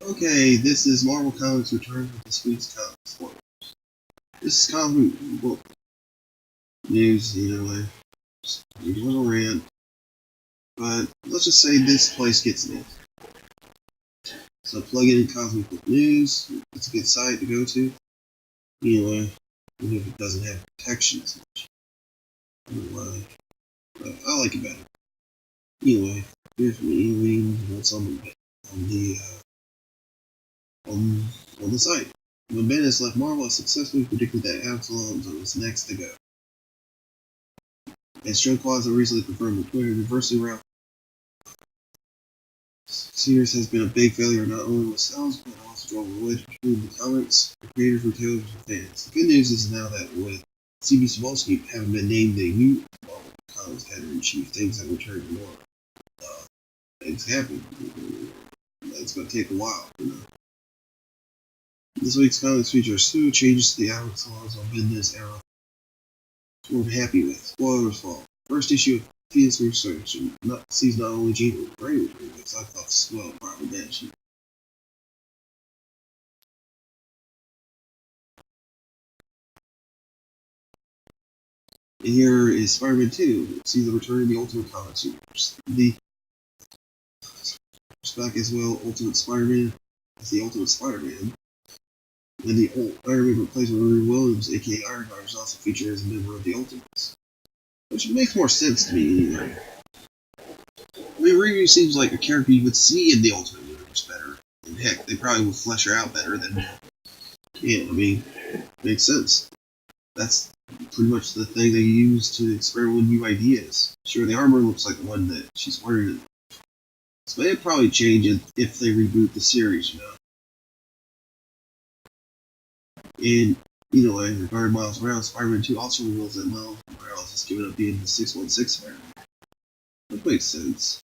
Okay, this is Marvel Comics return with this week's comic spoilers. This is comic book news, just a little rant. But let's just say this place gets me. So plug it in comic book news. It's a good site to go to. Anyway, even if it doesn't have protection as much. Anyway, but I like it better. Anyway, here's me reading what's on the site. When Bendis left Marvel, I successfully predicted that Absalom's on his next to go. And Stray Claws have recently confirmed the Twitter diversity route. Series has been a big failure not only with sales, but also drove a wedge between the comics, the creators, retailers, and fans. The good news is now that with CB Cebulski having been named the new Marvel Comics editor-in-chief, things have returned to normal. Things happen. It's going to take a while, This week's comics features two changes to the Alex laws on Bendis era we're happy with. Spoilers fall. First issue of Phoenix Research sees not only Jean but Ray return, because I thought swell probably that she. And here is Spider-Man 2. See the return of the Ultimate Comics universe. The back as well, Ultimate Spider-Man is the Ultimate Spider-Man. And the old Iron Man replacement Riri Williams, aka Ironheart, is also featured as a member of the Ultimates. Which makes more sense to me, anyway. I mean, Riri seems like a character you would see in the Ultimate Universe better. And heck, they probably would flesh her out better than I mean, makes sense. That's pretty much the thing they use to experiment with new ideas. Sure, the armor looks like the one that she's wearing. So they'd probably change it if they reboot the series, And, regarding Miles Morales, Spider-Man 2 also reveals that Miles Morales has given up being the 616 Spider-Man. That makes sense.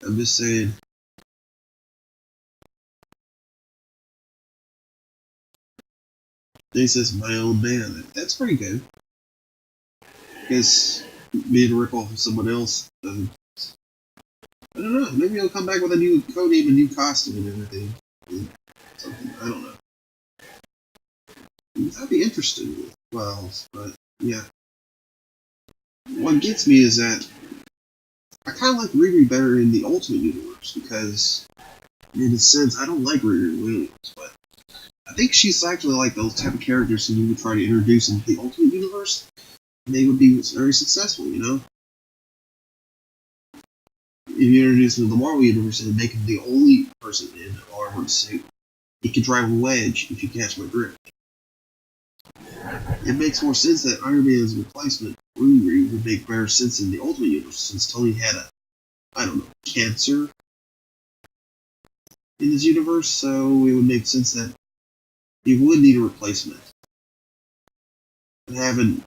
I'm just saying. He says, my own man. That's pretty good. Because being a ripoff of someone else doesn't. I don't know. Maybe he'll come back with a new code name, a new costume, and everything. Something. I don't know. I'd be interested with Miles, but yeah. What gets me is that I kind of like Riri better in the Ultimate Universe because, in a sense, I don't like Riri Williams, but I think she's actually like those type of characters who you would try to introduce into the Ultimate Universe, and they would be very successful, If you introduce him to the Marvel Universe and make him the only person in an armored suit, he can drive a wedge if you catch my drift. It makes more sense that Iron Man's replacement, Riri, would make better sense in the Ultimate Universe since Tony had cancer in his universe, so it would make sense that he would need a replacement. And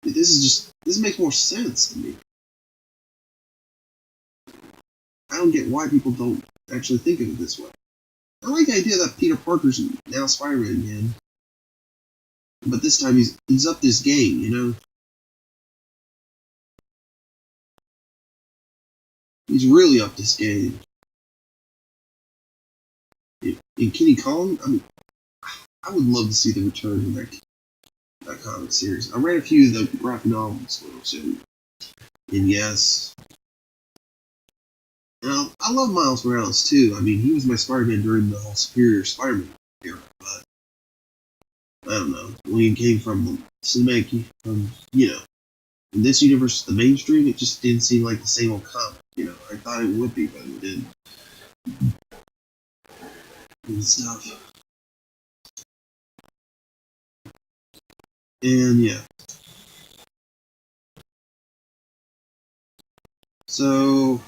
this makes more sense to me. I don't get why people don't actually think of it this way. I like the idea that Peter Parker's now Spider-Man again. But this time he's up this game, He's really up this game. In Kitty Kong, I would love to see the return of that comic series. I read a few of the graphic novels, and yes. And I love Miles Morales too. I mean, he was my Spider-Man during the whole Superior Spider-Man era, but I don't know. When he came from the cinematic, in this universe, the mainstream, it just didn't seem like the same old comic. I thought it would be, but it didn't. And stuff. And yeah. So,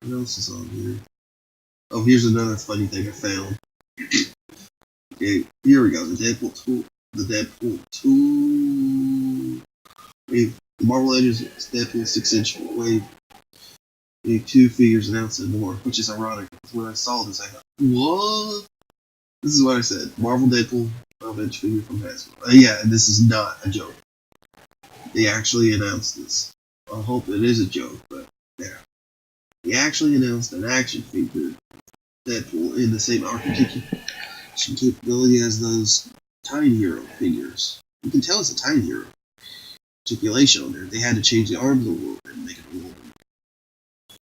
what else is on here? Oh, here's another funny thing I found. Okay, here we go. The Deadpool 2 wave. The Marvel Legends Deadpool 6-inch wave. 2 figures announced and more, which is ironic. When I saw this, I thought, what? This is what I said. Marvel Deadpool 12-inch figure from Hasbro. Yeah, this is not a joke. They actually announced this. I hope it is a joke, but yeah. They actually announced an action figure, Deadpool, in the same articulation capability as those Tiny Hero figures. You can tell it's a Tiny Hero articulation on there. They had to change the arms a little bit and make it a little bit.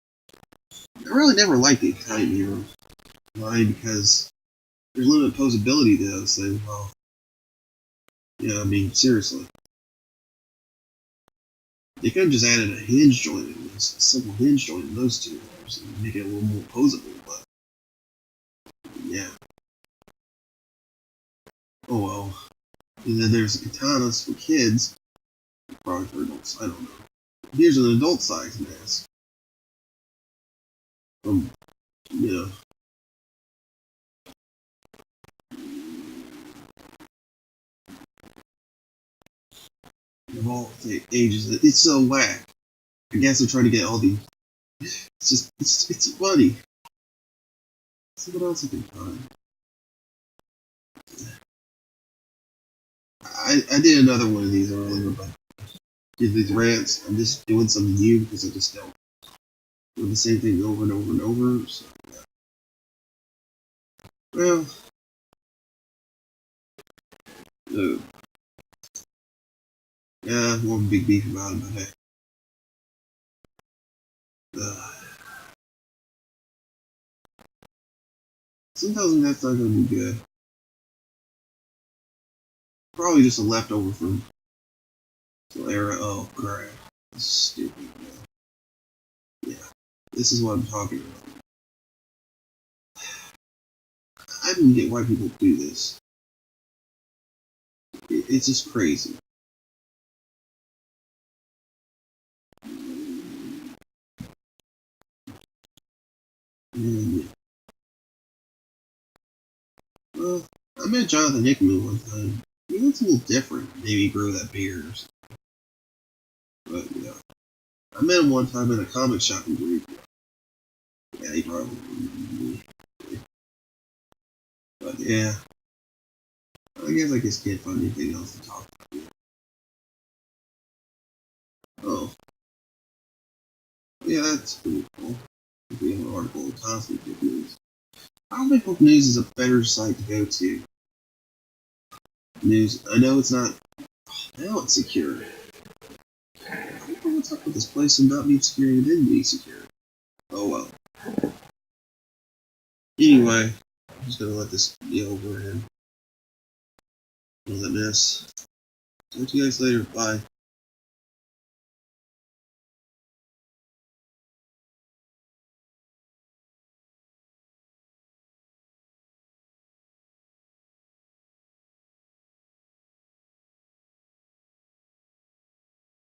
I really never liked the Tiny Hero line because there's limited posability to those things. Well, yeah, I mean, seriously. They could have just added a hinge joint in this, a simple hinge joint in those two arms and make it a little more posable, but yeah. Oh well. And then there's katanas for kids, probably for adults, I don't know. Here's an adult size mask. From, you know. Of all ages. It's so whack. I guess they're trying to get all the. It's just. It's funny. Let's see what else I can find. I did another one of these earlier, but did these rants. I'm just doing something new because I just don't do the same thing over and over and over. So, yeah. Well. Yeah, more big beef about it, but hey. Sometimes that's not going to be good. Probably just a leftover from the era. Oh, crap. That's stupid, man. Yeah, this is what I'm talking about. I don't get why people do this. It's just crazy. And, well, I met Jonathan Hickman one time. He looks a little different. Maybe he grew that beard or something. But, yeah. I met him one time in a comic shop in Riri. Yeah, he probably remembered me. But, yeah. I guess I just can't find anything else to talk about. Oh. Yeah, that's pretty cool. We have an article on Cosmic News. Comic Book News is a better site to go to. News. I know it's not. Now it's secure. I don't know what's up with this place and not being secure and didn't be secure. Oh well. Anyway, I'm just gonna let this be over and all that mess. Talk to you guys later. Bye.